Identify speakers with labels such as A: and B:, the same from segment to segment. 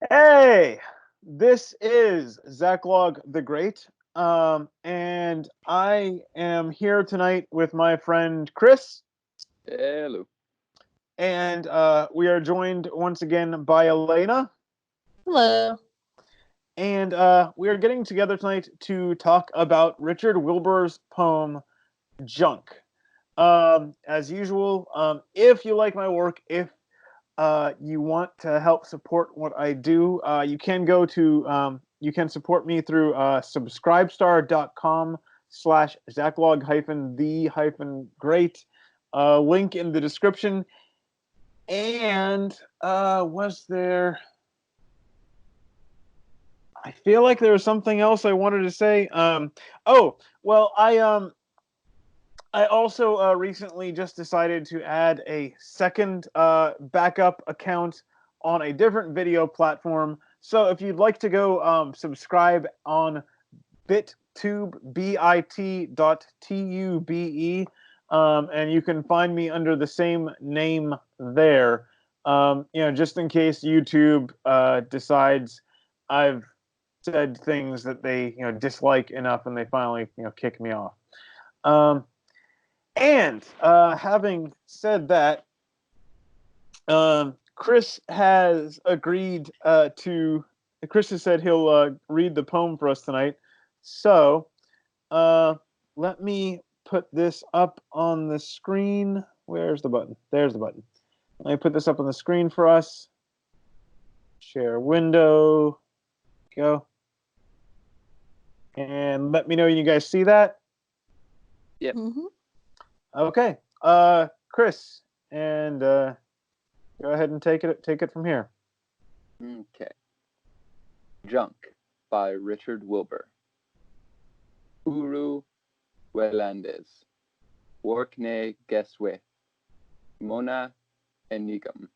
A: Hey, this is Zachlog the Great, and I am here tonight with my friend Chris,
B: Hello.
A: and we are joined once again by Elaina,
C: Hello.
A: and we are getting together tonight to talk about Richard Wilbur's poem "Junk." As usual, if you like my work, if you want to help support what I do, you can go to you can support me through subscribestar.com/Zachlog-the-great. Link in the description. And was there? I feel like there was something else I wanted to say. Oh, well, I also recently just decided to add a second backup account on a different video platform. So if you'd like to go subscribe on BitTube, bit.tube, and you can find me under the same name there. Just in case YouTube decides I've said things that they dislike enough, and they finally kick me off. And having said that, Chris has agreed to. Chris has said he'll read the poem for us tonight. So let me put this up on the screen. Where's the button? There's the button. Let me put this up on the screen for us. Share window. Go. And let me know you guys see that.
B: Yep.
C: Mm-hmm.
A: Okay. Chris, and go ahead and take it from here.
B: Okay. Junk by Richard Wilbur. Uru Welandes. Workne Geswe. Mona Enigam.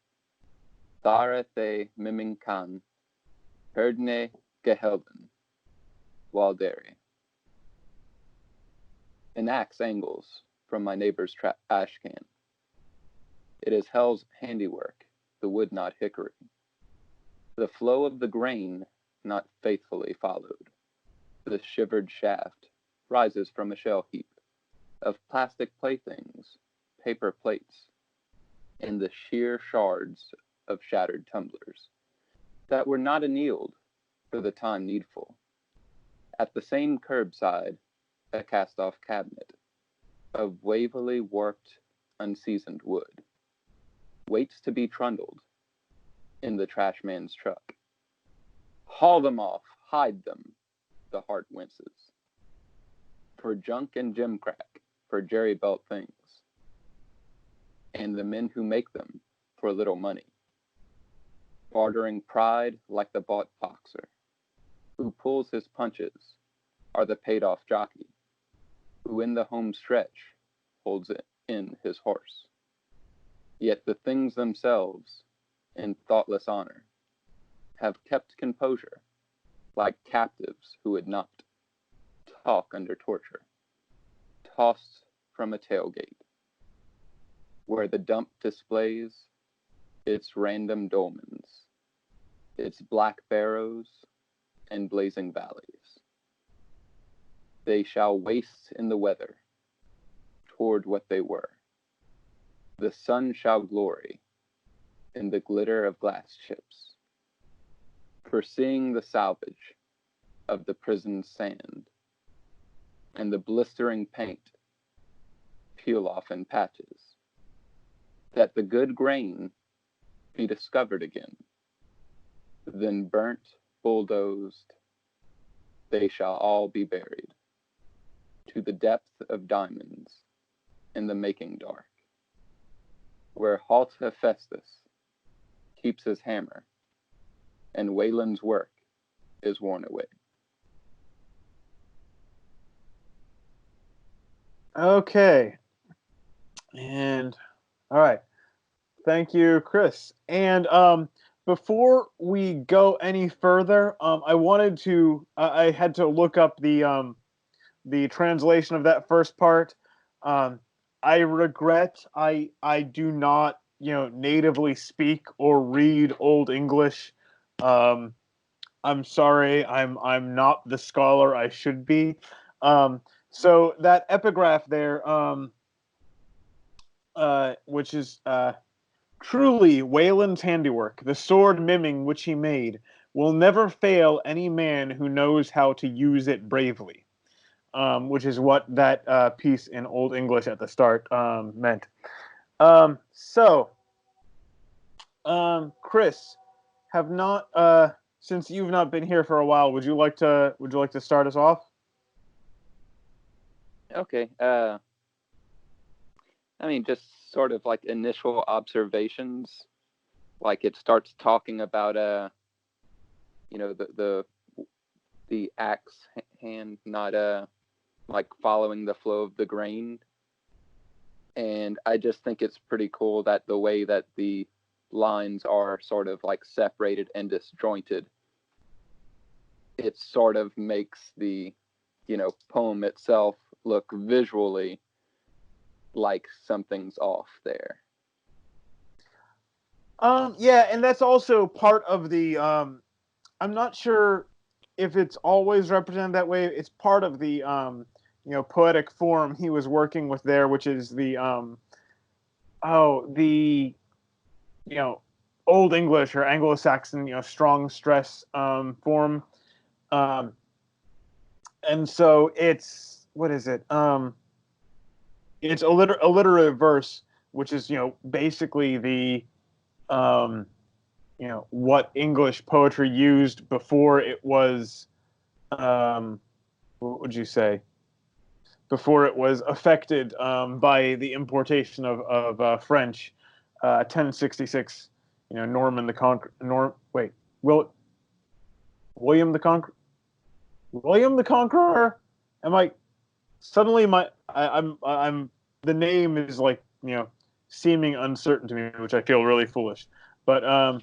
B: Tharathe Miminkan. Herdne Gehelden. Waldere. An axe angles from my neighbor's ash can. It is hell's handiwork, the wood not hickory. The flow of the grain not faithfully followed. The shivered shaft rises from a shell heap of plastic playthings, paper plates, and the sheer shards of shattered tumblers that were not annealed for the time needful. At the same curbside, a cast-off cabinet of wavily warped, unseasoned wood waits to be trundled in the trash man's truck. Haul them off, hide them, the heart winces. For junk and gimcrack, for jerry belt things, and the men who make them for little money, bartering pride like the bought boxer, who pulls his punches are the paid-off jockey, who in the home stretch holds in his horse. Yet the things themselves, in thoughtless honor, have kept composure, like captives who would not talk under torture, tossed from a tailgate, where the dump displays its random dolmens, its black barrows and blazing valleys. They shall waste in the weather toward what they were. The sun shall glory in the glitter of glass chips, foreseeing the salvage of the prison's sand, and the blistering paint peel off in patches, that the good grain be discovered again. Then burnt, bulldozed, they shall all be buried to the depth of diamonds in the making dark, where halt Hephaestus keeps his hammer, and Wayland's work is worn away.
A: Okay. And all right. Thank you, Chris. And before we go any further, I wanted to I had to look up the translation of that first part. Um, I regret I do not natively speak or read Old English. I'm sorry, I'm not the scholar I should be. So that epigraph there, which is truly Wayland's handiwork, the sword miming which he made, will never fail any man who knows how to use it bravely. Which is what that piece in Old English at the start meant. So, Chris, have not since you've not been here for a while, would you like to start us off?
B: Okay. I mean, just sort of like initial observations. Like it starts talking about the axe hand not like following the flow of the grain, and I just think it's pretty cool that the way that the lines are sort of like separated and disjointed, it sort of makes the poem itself look visually like something's off there.
A: Yeah, and that's also part of the. I'm not sure if it's always represented that way. It's part of the poetic form he was working with there, which is the the you know Old English or Anglo-Saxon strong stress form, um, and so it's what is it? It's alliterative verse, which is basically the um, what English poetry used before it was what would you say, before it was affected by the importation of French, 1066. Norman the Conqueror. Will William the Conqueror. William the Conqueror. Am I suddenly I'm the name is like seeming uncertain to me, which I feel really foolish. But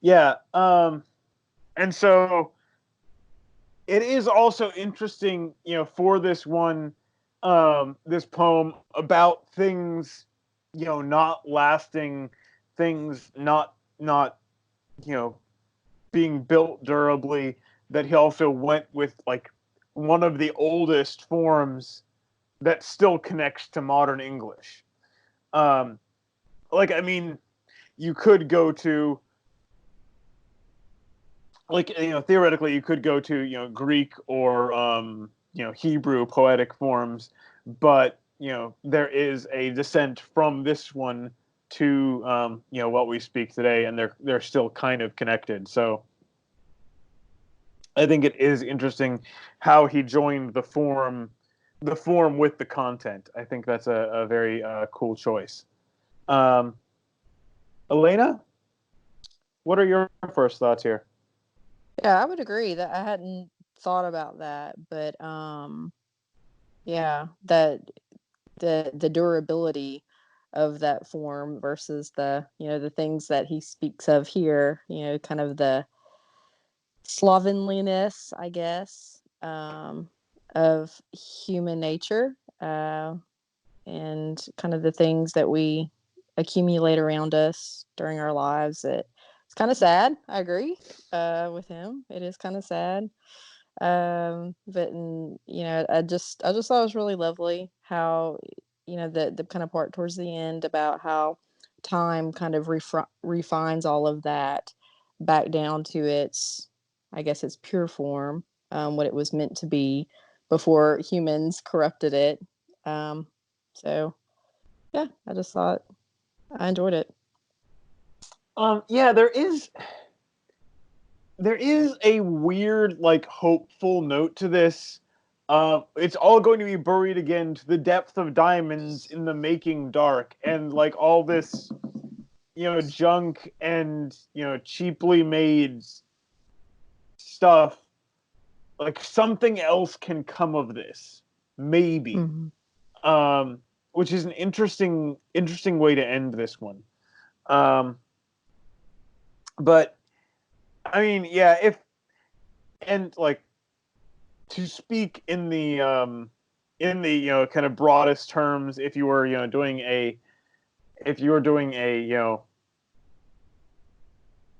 A: yeah, and so it is also interesting, for this one, this poem about things, not lasting, things not you know being built durably. That he also went with like one of the oldest forms that still connects to modern English. Um, like I mean, you could go to like theoretically you could go to Greek or Hebrew poetic forms, but there is a descent from this one to what we speak today, and they're still kind of connected. So I think it is interesting how he joined the form with the content. I think that's a very cool choice. Um, Elaina, what are your first thoughts here?
C: Yeah, I would agree that I hadn't thought about that, but yeah, that the durability of that form versus the things that he speaks of here, kind of the slovenliness, I guess, of human nature, and kind of the things that we accumulate around us during our lives. It's kind of sad. I agree with him. It is kind of sad. But I just thought it was really lovely how the kind of part towards the end about how time kind of refines all of that back down to its, I guess, its pure form, what it was meant to be before humans corrupted it. So yeah, I just thought I enjoyed it.
A: Yeah, there is a weird, like, hopeful note to this. It's all going to be buried again to the depth of diamonds in the making dark, and like all this, junk and cheaply made stuff. Like something else can come of this, maybe.
C: Mm-hmm.
A: Which is an interesting way to end this one. Um, but I mean, yeah, if and like to speak in the kind of broadest terms, if you were doing a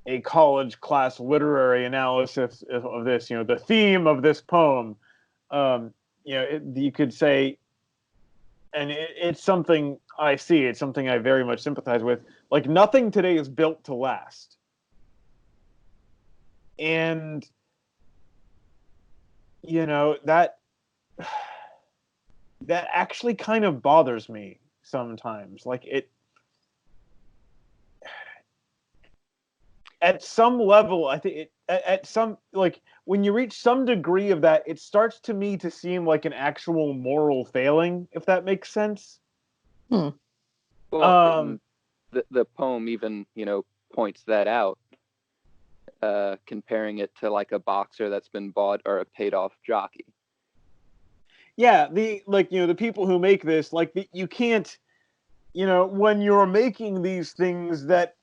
A: a college class literary analysis of this, the theme of this poem, you could say, and it's something I see, it's something I very much sympathize with. Like, nothing today is built to last. And, that actually kind of bothers me sometimes. Like, at some level, I think at some, like, when you reach some degree of that, it starts to me to seem like an actual moral failing, if that makes sense.
C: Hmm.
B: Well, the poem even, points that out, comparing it to like a boxer that's been bought or a paid off jockey.
A: Yeah, the people who make this, like, you can't, when you're making these things that,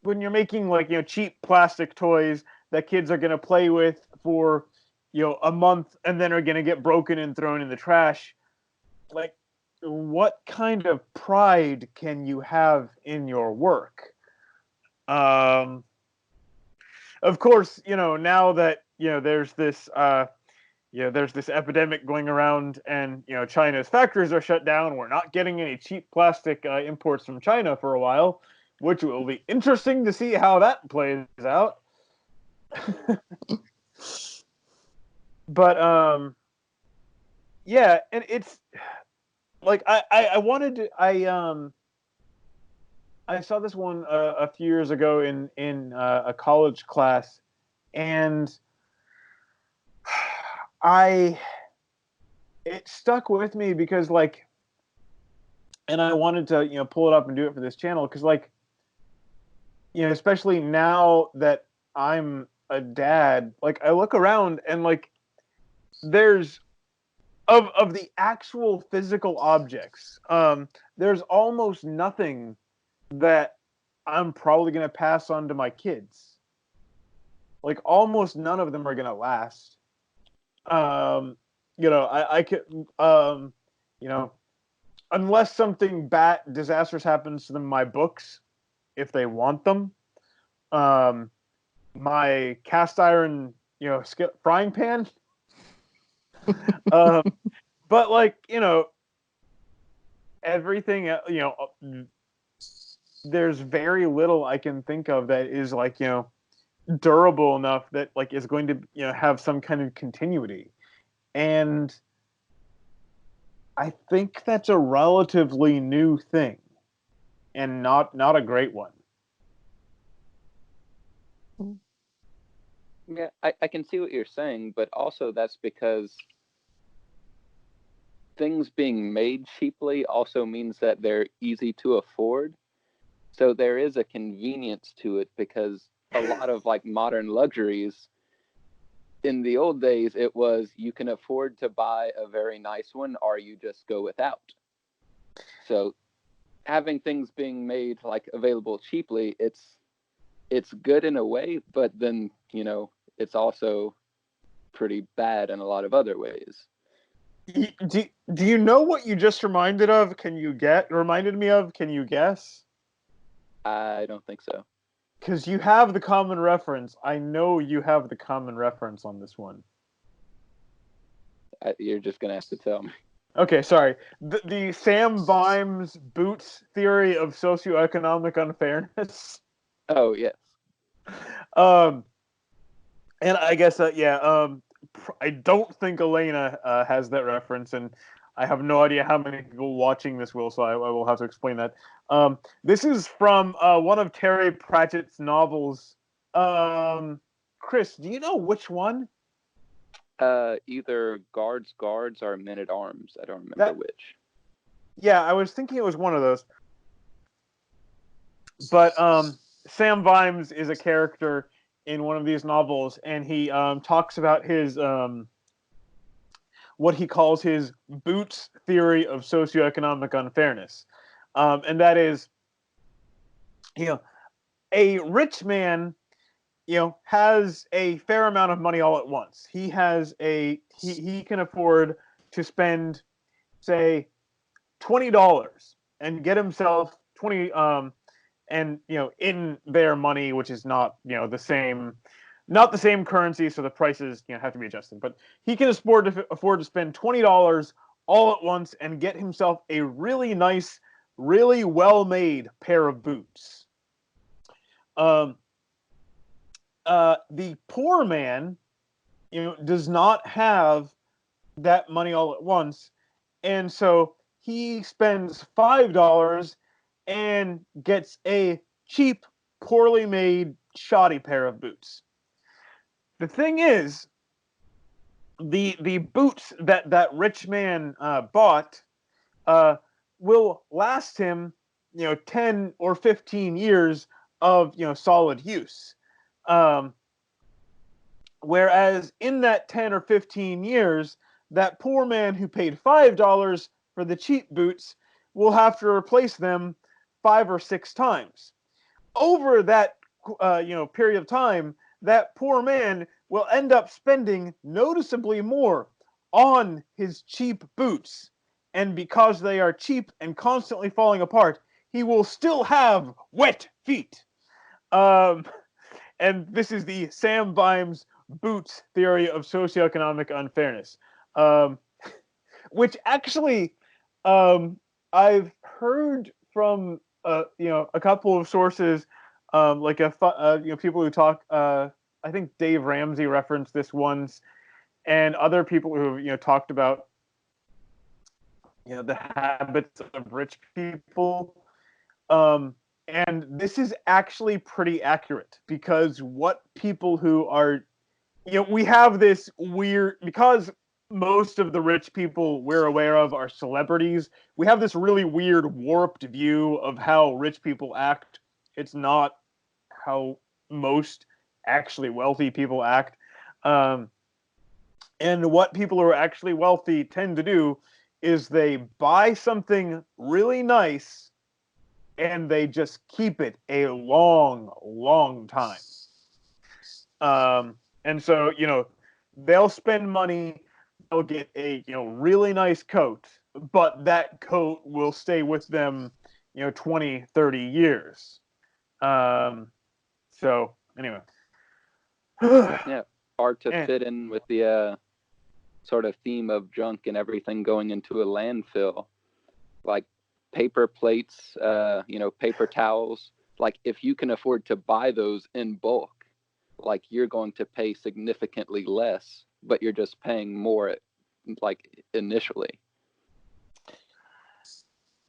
A: when you're making, like, cheap plastic toys that kids are going to play with for, a month and then are going to get broken and thrown in the trash, like, what kind of pride can you have in your work? Of course, now that, there's this epidemic going around, and China's factories are shut down. We're not getting any cheap plastic imports from China for a while, which will be interesting to see how that plays out. But yeah, and it's like I wanted to I saw this one a few years ago in a college class, and it stuck with me because, like, and I wanted to pull it up and do it for this channel because, like, especially now that I'm a dad, like, I look around and, like, there's of the actual physical objects, there's almost nothing that I'm probably going to pass on to my kids. Like, almost none of them are going to last. I could, unless something disastrous happens to them, my books, if they want them, my cast iron, frying pan. But, like, everything, there's very little I can think of that is, like, durable enough that, like, is going to, have some kind of continuity. And I think that's a relatively new thing, and not a great one.
B: Yeah, I can see what you're saying, but also that's because things being made cheaply also means that they're easy to afford. So there is a convenience to it, because a lot of, like, modern luxuries, in the old days, it was you can afford to buy a very nice one or you just go without. So having things being made, like, available cheaply, it's good in a way, but then, it's also pretty bad in a lot of other ways.
A: Do you know what you just reminded me of? Can you guess?
B: I don't think so.
A: Because you have the common reference. I know you have the common reference on this one.
B: You're just going to have to tell me.
A: Okay, sorry. The Sam Vimes Boots theory of socioeconomic unfairness.
B: Oh, yes.
A: And I guess, I don't think Elaina has that reference, and I have no idea how many people watching this will, so I will have to explain that. This is from one of Terry Pratchett's novels. Chris, do you know which one?
B: Either Guards or Men at Arms. I don't remember which.
A: Yeah, I was thinking it was one of those. But Sam Vimes is a character in one of these novels, and he talks about his what he calls his Boots theory of socioeconomic unfairness, and that is, a rich man, has a fair amount of money all at once. He can afford to spend, say, $20 and get himself and in their money, which is not not the same currency, so the prices have to be adjusted. But he can afford to spend $20 all at once and get himself a really nice, really well-made pair of boots. The poor man, does not have that money all at once, and so he spends $5 and gets a cheap, poorly made, shoddy pair of boots. The thing is, the boots that rich man bought will last him 10 or 15 years of solid use. Whereas in that 10 or 15 years, that poor man who paid $5 for the cheap boots will have to replace them 5 or 6 times. Over that period of time, that poor man will end up spending noticeably more on his cheap boots. And because they are cheap and constantly falling apart, he will still have wet feet. And this is the Sam Vimes boots theory of socioeconomic unfairness, which actually I've heard from a couple of sources, like people who talk. I think Dave Ramsey referenced this once, and other people who talked about the habits of rich people. And this is actually pretty accurate, because what people who are we have this weird, because most of the rich people we're aware of are celebrities, we have this really weird warped view of how rich people act. It's not how most actually wealthy people act. And what people who are actually wealthy tend to do is they buy something really nice and they just keep it a long, long time. And so, they'll spend money, they'll get a, really nice coat, but that coat will stay with them, 20, 30 years. So, anyway.
B: Yeah, hard to fit in with the sort of theme of junk and everything going into a landfill. Like paper plates, paper towels. Like, if you can afford to buy those in bulk, like, you're going to pay significantly less, but you're just paying more, like, initially.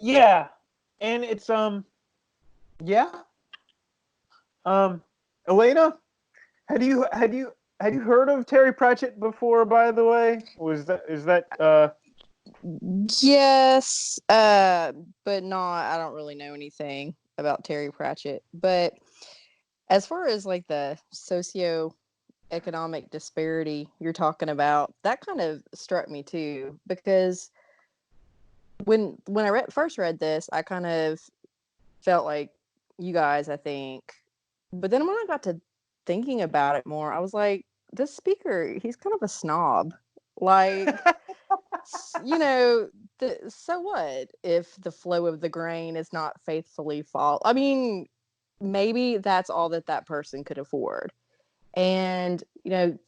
A: Yeah, and it's Elaina, had you heard of Terry Pratchett before? By the way, is that
C: Yes, but not. I don't really know anything about Terry Pratchett. But as far as like the socioeconomic disparity you're talking about, that kind of struck me too, because when I first read this, I kind of felt like you guys, I think. But then when I got to thinking about it more, I was like, this speaker, he's kind of a snob. Like, so what if the flow of the grain is not faithfully followed? I mean, maybe that's all that person could afford. And,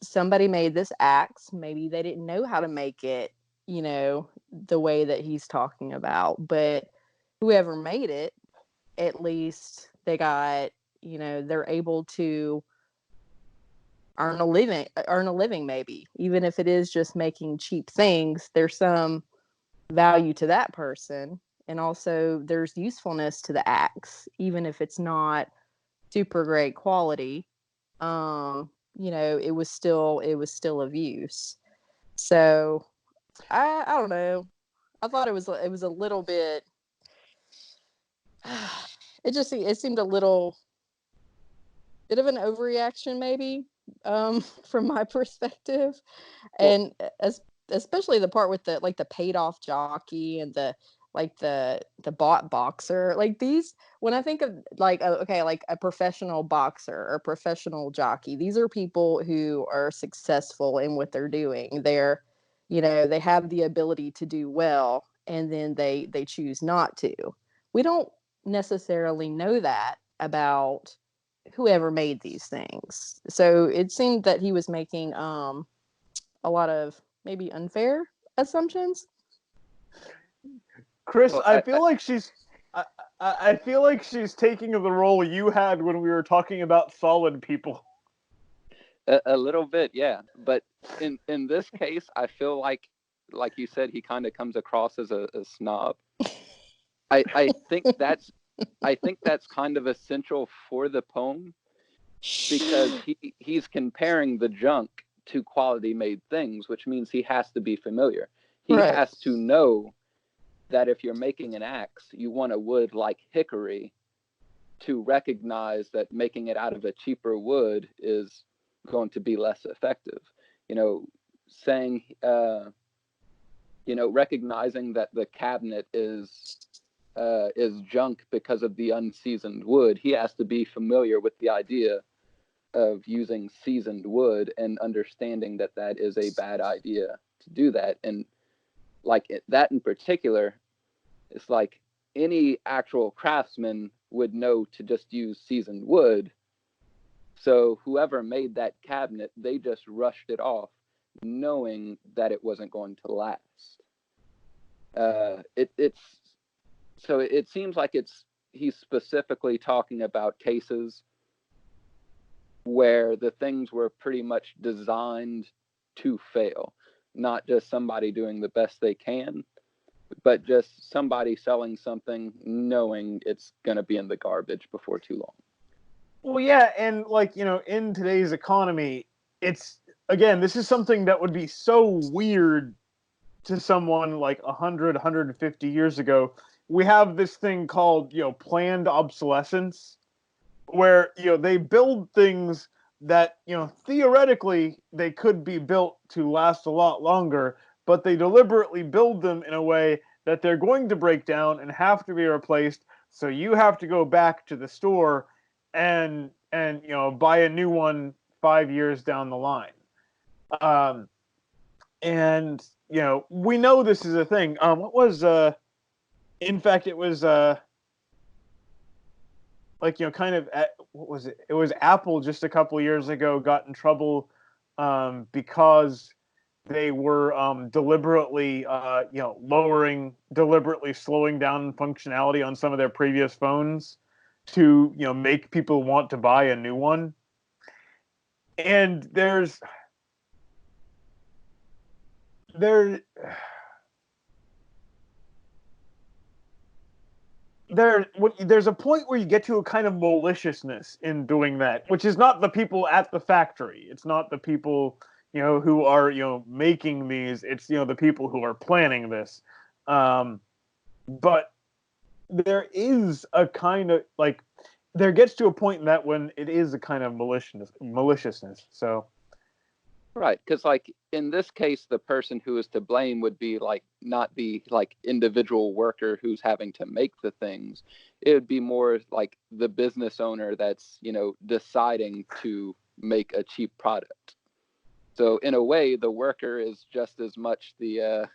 C: somebody made this axe. Maybe they didn't know how to make it, the way that he's talking about. But whoever made it, at least they got, they're able to earn a living, maybe, even if it is just making cheap things. There's some value to that person, and also there's usefulness to the axe, even if it's not super great quality. It was still of use. So I don't know, I thought it was a little bit it seemed a little bit of an overreaction, maybe, from my perspective. And especially the part with the paid off jockey and the bot boxer. Like, these, when I think of like a professional boxer or professional jockey, these are people who are successful in what they're doing. They're, they have the ability to do well, and then they choose not to. We don't necessarily know that about whoever made these things. So it seemed that he was making a lot of maybe unfair assumptions.
A: Chris,
B: Well,
A: I feel like I feel like she's taking the role you had when we were talking about solid people.
B: a little bit, yeah. But in this case, I feel like you said, he kind of comes across as a snob. I think that's kind of essential for the poem, because he's comparing the junk to quality made things, which means he has to be familiar. He
C: Right.
B: has to know that if you're making an axe, you want a wood like hickory, to recognize that making it out of a cheaper wood is going to be less effective. Saying, recognizing that the cabinet is junk because of the unseasoned wood. He has to be familiar with the idea of using seasoned wood and understanding that that is a bad idea to do that. And that in particular, it's like any actual craftsman would know to just use seasoned wood. So whoever made that cabinet, they just rushed it off, knowing that it wasn't going to last. It seems like he's specifically talking about cases where the things were pretty much designed to fail, not just somebody doing the best they can, but just somebody selling something knowing it's going to be in the garbage before too long.
A: Well, yeah, and in today's economy, it's, again, this is something that would be so weird to someone like 100, 150 years ago. We have this thing called, planned obsolescence, where, they build things that, theoretically they could be built to last a lot longer, but they deliberately build them in a way that they're going to break down and have to be replaced. So you have to go back to the store and buy a new one 5 years down the line. And we know this is a thing. What was in fact, it was kind of, what was it? It was Apple just a couple of years ago got in trouble because they were deliberately slowing down functionality on some of their previous phones to make people want to buy a new one. And there's a point where you get to a kind of maliciousness in doing that, which is not the people at the factory. It's not the people who are making these. It's the people who are planning this. But there is a kind of there gets to a point in that when it is a kind of maliciousness. So.
B: Right, because in this case, the person who is to blame would be not the individual worker who's having to make the things. It would be more like the business owner that's deciding to make a cheap product. So in a way, the worker is just as much the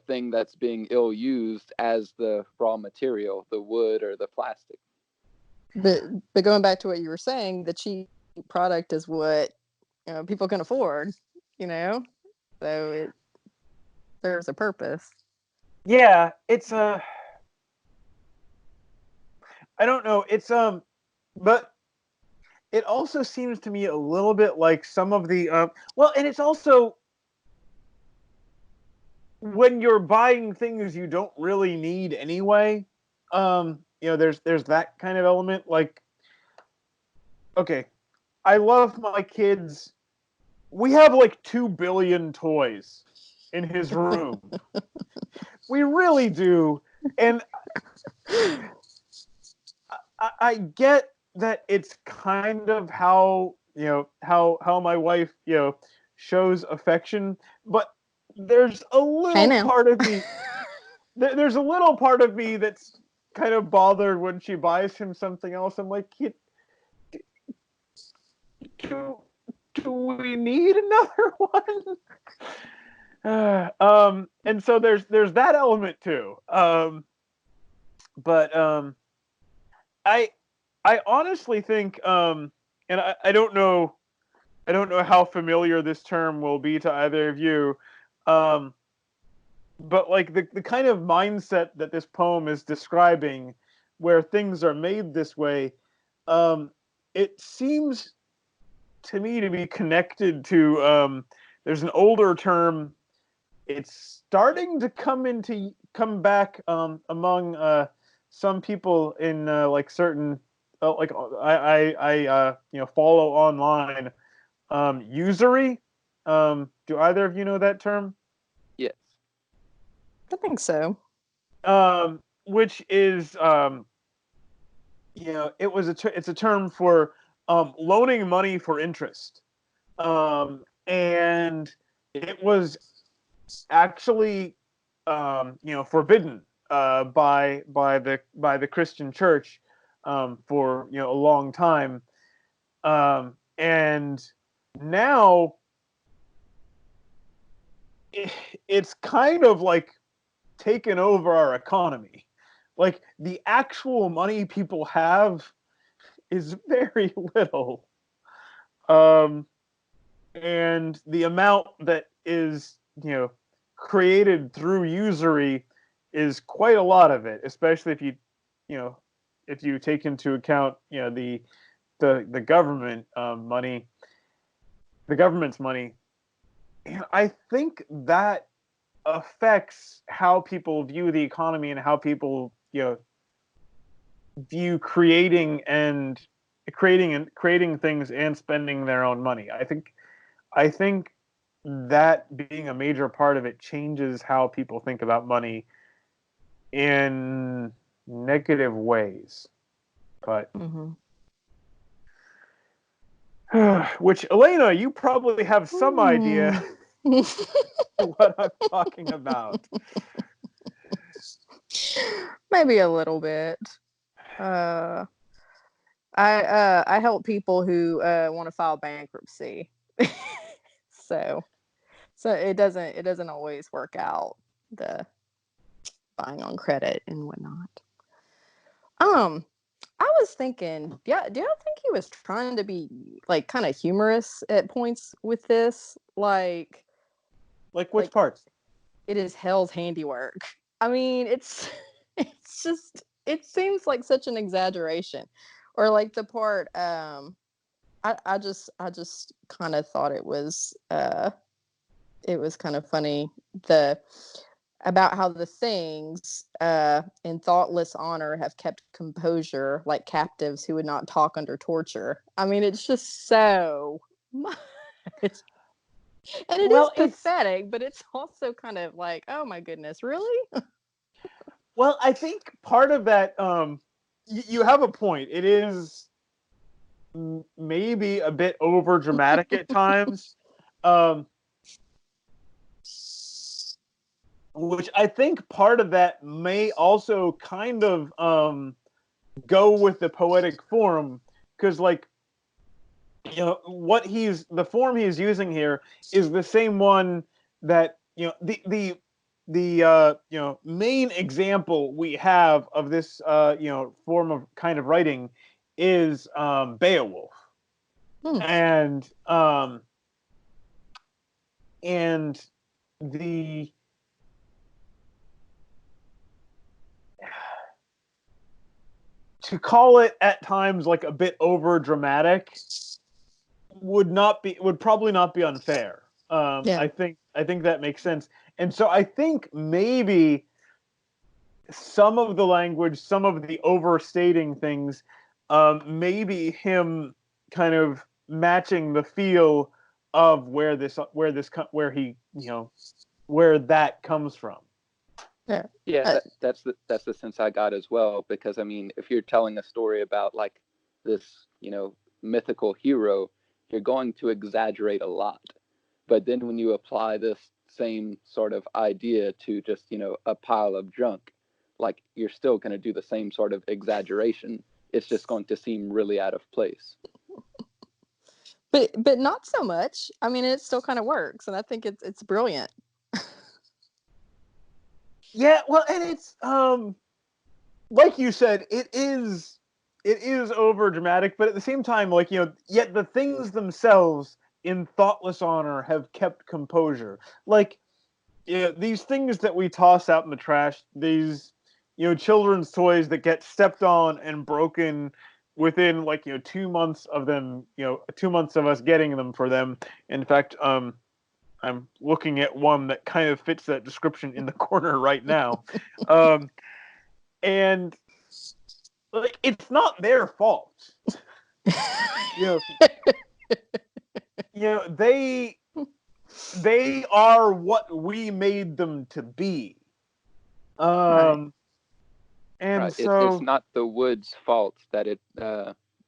B: thing that's being ill used as the raw material, the wood or the plastic.
C: But going back to what you were saying, the cheap product is what people can afford, so it serves a purpose.
A: Yeah, it's I don't know, it's but it also seems to me a little bit like some of the and it's also when you're buying things you don't really need anyway. There's that kind of element. Okay, I love my kids. We have 2 billion toys in his room. We really do. And I get that it's kind of how my wife shows affection, but there's a little part of me there's a little part of me that's kind of bothered when she buys him something else. I'm like, do we need another one? And so there's that element too. But I honestly think, and I don't know, how familiar this term will be to either of you, but like the kind of mindset that this poem is describing, where things are made this way, it seems to me to be connected to. There's an older term. It's starting to come back among some people in like certain like I follow online, usury. Do either of you know that term?
B: Yes.
C: I think so.
A: Which is it's a term for loaning money for interest, and it was actually forbidden by the Christian Church for a long time, and now it's kind of like taken over our economy. Like the actual money people have is very little, and the amount that is created through usury is quite a lot of it, especially if you take into account the government money, the government's money. And I think that affects how people view the economy and how people view creating things and spending their own money. I think that being a major part of it changes how people think about money in negative ways. But which, Elaina, you probably have some idea what I'm talking about.
C: Maybe a little bit. I help people who want to file bankruptcy. so it doesn't always work out, the buying on credit and whatnot. I was thinking, do y'all think he was trying to be like kind of humorous at points with this? Like
A: which parts?
C: It is hell's handiwork. I mean, it's just, it seems like such an exaggeration. Or like the part, I just kind of thought it was kind of funny, about how the things in thoughtless honor have kept composure like captives who would not talk under torture. I mean, it's just so much. And it is pathetic, but it's also kind of like, oh my goodness, really?
A: Well, I think part of that, you have a point. It is maybe a bit over dramatic at times. Which I think part of that may also kind of go with the poetic form, because like the form he's using here is the same one that the main example we have of this form of kind of writing is Beowulf. And the to call it at times like a bit over dramatic would probably not be unfair. I think that makes sense. And so I think maybe some of the language, some of the overstating things, maybe him kind of matching the feel of where that comes from.
B: Yeah, that's the sense I got as well. Because I mean, if you're telling a story about like this, mythical hero, you're going to exaggerate a lot. But then when you apply this same sort of idea to just a pile of junk, like you're still going to do the same sort of exaggeration. It's just going to seem really out of place.
C: But not so much. I mean, it still kind of works, and I think it's brilliant.
A: Yeah, well, and it's like you said, it is it is over dramatic, but at the same time, like, yet the things themselves in thoughtless honor have kept composure. Like, these things that we toss out in the trash, these, children's toys that get stepped on and broken within, like, 2 months of them, 2 months of us getting them for them. In fact, I'm looking at one that kind of fits that description in the corner right now. And like, it's not their fault. you know, they are what we made them to be.
C: Right.
A: And
B: Right.
A: so
B: It's not the wood's fault that it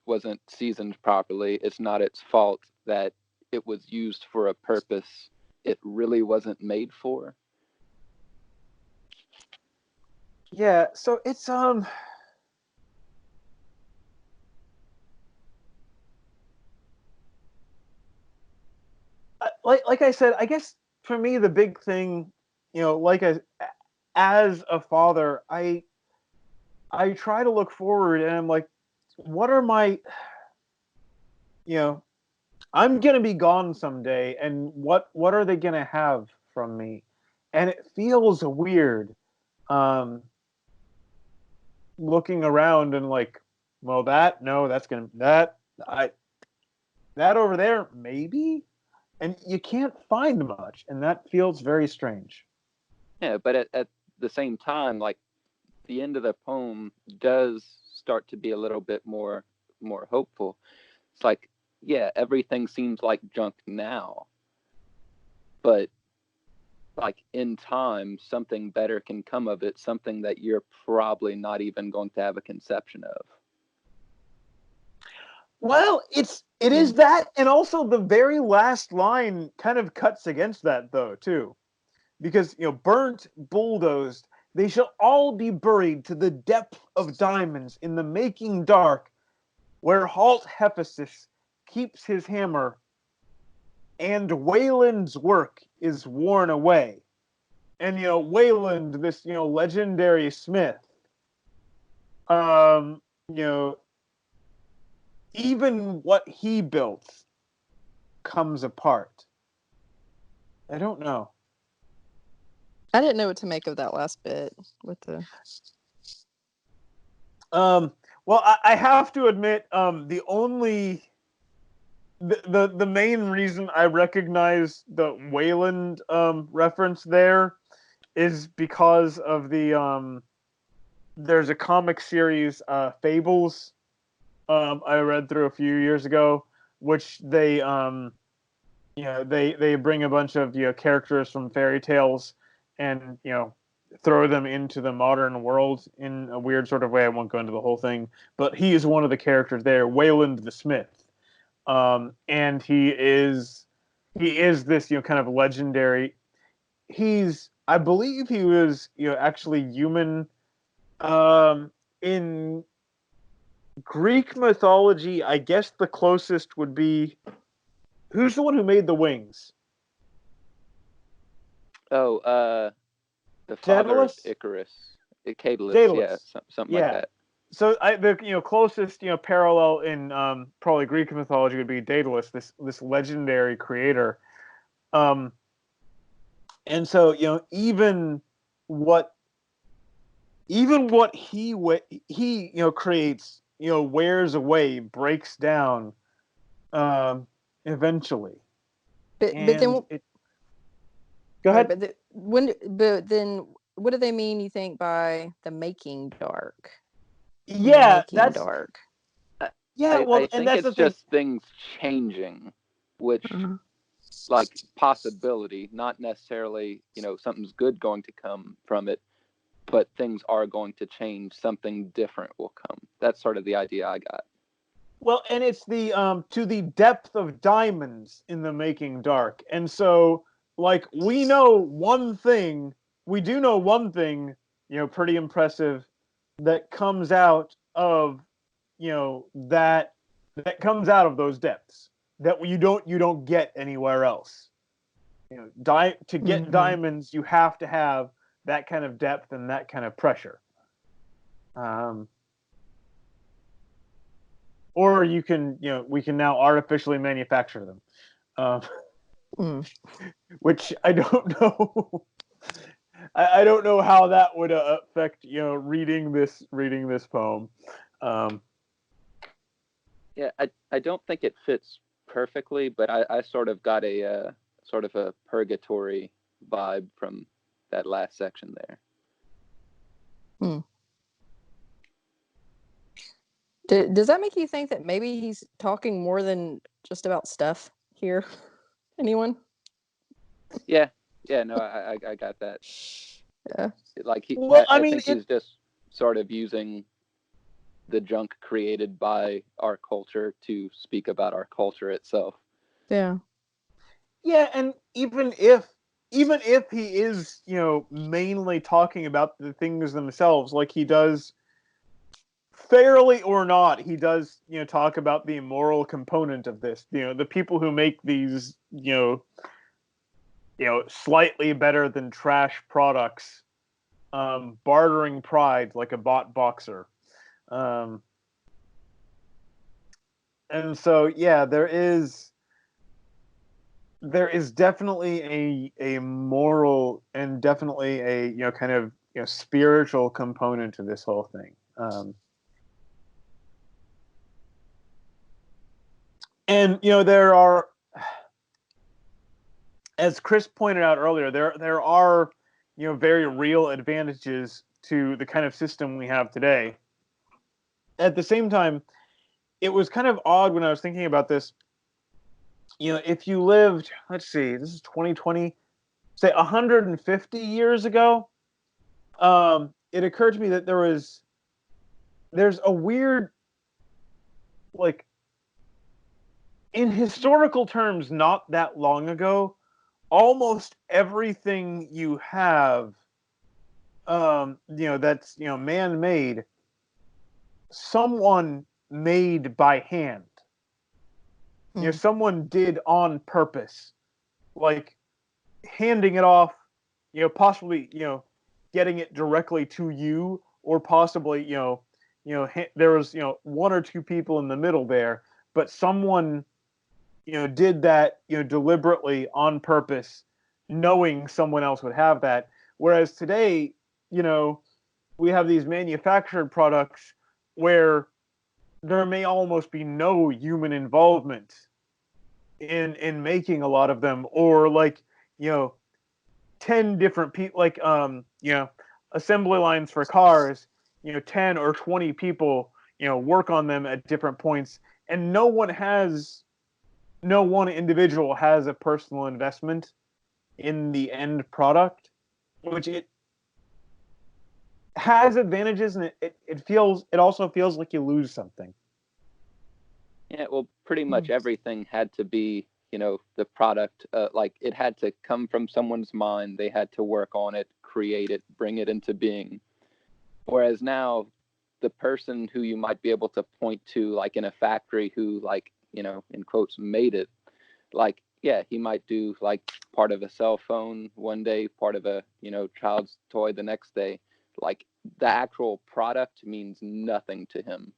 B: wasn't seasoned properly. It's not its fault that it was used for a purpose it really wasn't made for.
A: yeah, so it's like I said, I guess for me the big thing, like as a father, I try to look forward and I'm like, what are my, I'm gonna be gone someday, and what are they gonna have from me? And it feels weird, looking around and like, well, that no, that's gonna that over there maybe, and you can't find much, and that feels very strange.
B: Yeah, but at the same time, like, the end of the poem does start to be a little bit more hopeful. It's like, yeah, everything seems like junk now, but like in time, something better can come of it, something that you're probably not even going to have a conception of.
A: Well, it is that, and also the very last line kind of cuts against that though too, because burnt, bulldozed, they shall all be buried to the depth of diamonds in the making dark, where halt Hephaestus keeps his hammer, and Wayland's work is worn away. And Wayland, this legendary smith, um, you know, even what he built comes apart. I don't know.
C: I didn't know what to make of that last bit with the.
A: Well, I have to admit, the only the main reason I recognize the Wayland reference there is because of the there's a comic series, Fables, I read through a few years ago, which they bring a bunch of characters from fairy tales and throw them into the modern world in a weird sort of way. I won't go into the whole thing, but he is one of the characters there, Wayland the Smith, and he is this kind of legendary. I believe he was actually human. In Greek mythology, I guess the closest would be, who's the one who made the wings?
B: Oh, the father of
A: Daedalus?
B: Icarus, Daedalus, yeah,
A: Daedalus.
B: something like
A: Yeah.
B: that.
A: So the closest parallel in probably Greek mythology would be Daedalus, this legendary creator. And so what he creates, wears away, breaks down, eventually.
C: But
A: And
C: then
A: go
C: sorry,
A: ahead.
C: but then what do they mean? You think by the making dark?
A: Yeah,
C: making dark.
A: Yeah, well,
B: I
A: and
B: think
A: that's the
B: it's
A: thing.
B: just things changing, which,
C: Uh-huh.
B: like, possibility, not necessarily, something's good going to come from it, but things are going to change. Something different will come. That's sort of the idea I got.
A: Well, and it's the to the depth of diamonds in the making dark. And so, like, we do know one thing, pretty impressive, that comes out of, that comes out of those depths that you don't get anywhere else. To get diamonds, you have to have that kind of depth and that kind of pressure. or you can, we can now artificially manufacture them, which I don't know. I don't know how that would affect, reading this poem.
B: Yeah, I don't think it fits perfectly, but I sort of got a sort of a purgatory vibe from that last section there.
C: Does that make you think that maybe he's talking more than just about stuff here? Anyone?
B: Yeah, no, I got that.
C: Yeah.
B: Like
A: Well,
B: I think he's just sort of using the junk created by our culture to speak about our culture itself.
C: Yeah.
A: Yeah, and even if he is, mainly talking about the things themselves, like he does, fairly or not, he does, talk about the immoral component of this. The people who make these, slightly better than trash products, bartering pride like a bot boxer. And so, yeah, there is definitely a moral and definitely a, kind of, spiritual component to this whole thing. And there are, as Chris pointed out earlier, there are, very real advantages to the kind of system we have today. At the same time, it was kind of odd when I was thinking about this. If you lived, let's see, this is 2020, say 150 years ago, it occurred to me that there's a weird, like, in historical terms, not that long ago, almost everything you have, that's, man-made, someone made by hand. Someone did on purpose, like handing it off, possibly, getting it directly to you, or possibly, there was, one or two people in the middle there, but someone, did that, deliberately on purpose, knowing someone else would have that. Whereas today, we have these manufactured products where there may almost be no human involvement in making a lot of them, or like, 10 different people, like, assembly lines for cars, 10 or 20 people, work on them at different points, and no one individual has a personal investment in the end product, which it has advantages, and it also feels like you lose something.
B: Yeah, well, pretty much everything had to be, the product, like it had to come from someone's mind. They had to work on it, create it, bring it into being. Whereas now, the person who you might be able to point to, like in a factory, who, like, in quotes, made it, like, yeah, he might do like part of a cell phone one day, part of a, child's toy the next day. Like, the actual product means nothing to him.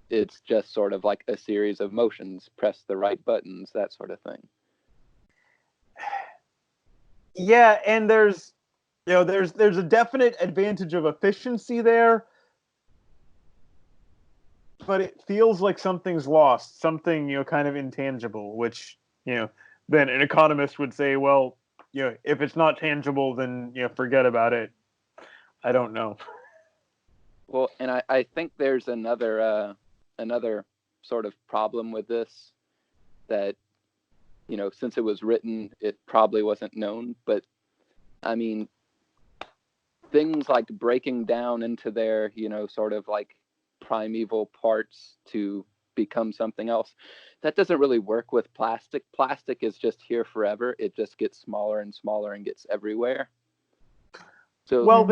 B: It's just sort of like a series of motions, press the right buttons, that sort of thing.
A: Yeah, and there's a definite advantage of efficiency there, but it feels like something's lost, something, kind of intangible, which, then an economist would say, well, if it's not tangible, then, forget about it. I don't know.
B: Well, and I think there's another sort of problem with this, that, since it was written, it probably wasn't known. But I mean, things like breaking down into their, sort of like primeval parts to become something else, that doesn't really work with plastic. Plastic is just here forever. It just gets smaller and smaller and gets everywhere. So, well,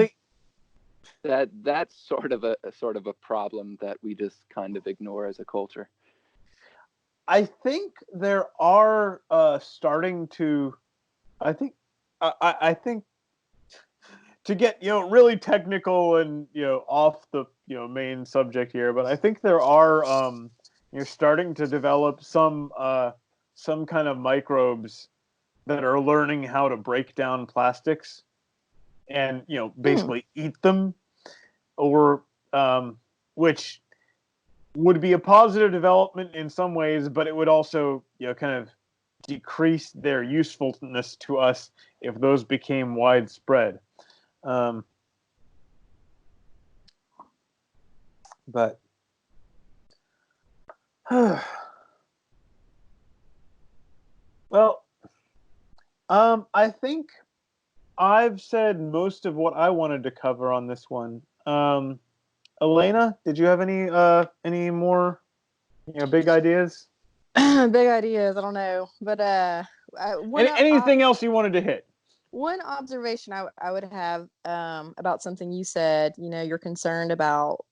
B: that's sort of a problem that we just kind of ignore as a culture.
A: I think there are starting to. I think to get, really technical and, off the, main subject here, but I think there are you're starting to develop some kind of microbes that are learning how to break down plastics and basically eat them, or which would be a positive development in some ways, but it would also kind of decrease their usefulness to us if those became widespread. But well, I think I've said most of what I wanted to cover on this one. Elaina, did you have any more big ideas?
C: Big ideas. I don't know, but
A: anything else you wanted to hit?
C: One observation I would have about something you said. You're concerned about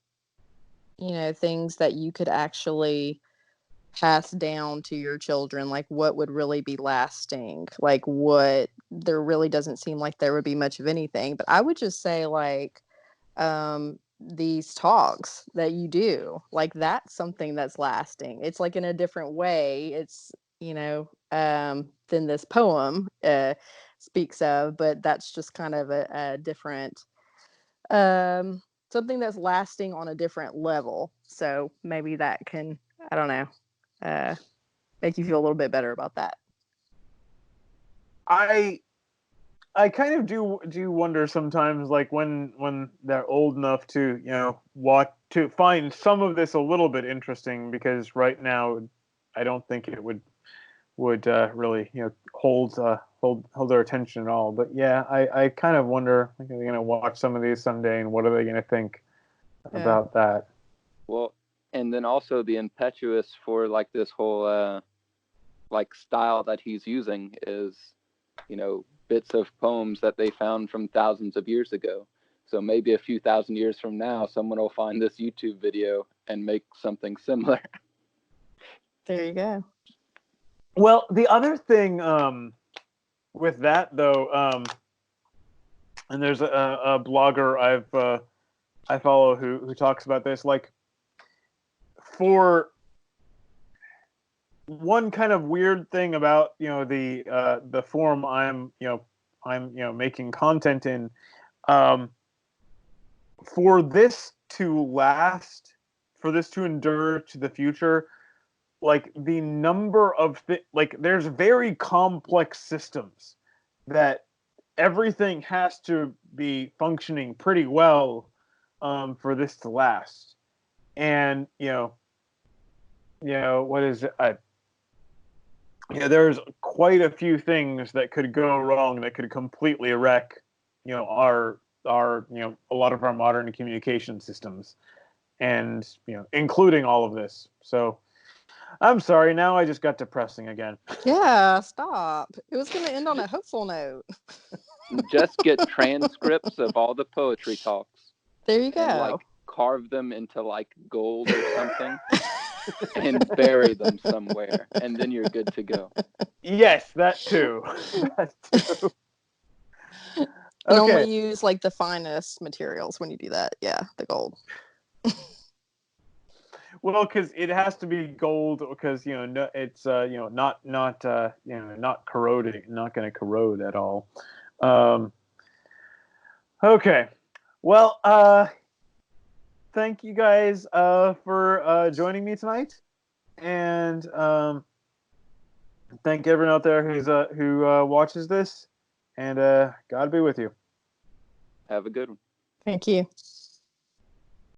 C: things that you could actually pass down to your children, like what would really be lasting, like what there really doesn't seem like there would be much of anything. But I would just say like these talks that you do, like that's something that's lasting. It's like in a different way. It's than this poem speaks of, but that's just kind of a different something that's lasting on a different level. So maybe that can, I don't know, make you feel a little bit better about that.
A: I kind of do wonder sometimes, like when they're old enough to to find some of this a little bit interesting, because right now I don't think it would really hold their attention at all. But yeah, I kind of wonder, like, are they going to watch some of these someday, and what are they going to think about that?
B: Well, and then also the impetuous for like this whole like style that he's using is bits of poems that they found from thousands of years ago. So maybe a few thousand years from now, someone will find this YouTube video and make something similar.
C: There you go.
A: Well, the other thing with that though, and there's a blogger I follow who talks about this, like, for one kind of weird thing about the forum I'm making content in, for this to last, for this to endure to the future, like the number of like there's very complex systems that everything has to be functioning pretty well for this to last. And what is it? There's quite a few things that could go wrong that could completely wreck our a lot of our modern communication systems, and including all of this. So I'm sorry, now I just got depressing again.
C: Yeah, stop. It was going to end on a hopeful note.
B: Just get transcripts of all the poetry talks.
C: There you go.
B: And like carve them into like gold or something and bury them somewhere, and then you're good to go.
A: Yes, that too. That too.
C: And only use like the finest materials when you do that. Yeah, the gold.
A: Well, because it has to be gold, because it's not corroding, not going to corrode at all. Okay, well, thank you guys for joining me tonight, and thank everyone out there who watches this, and God be with you.
B: Have a good one.
C: Thank you.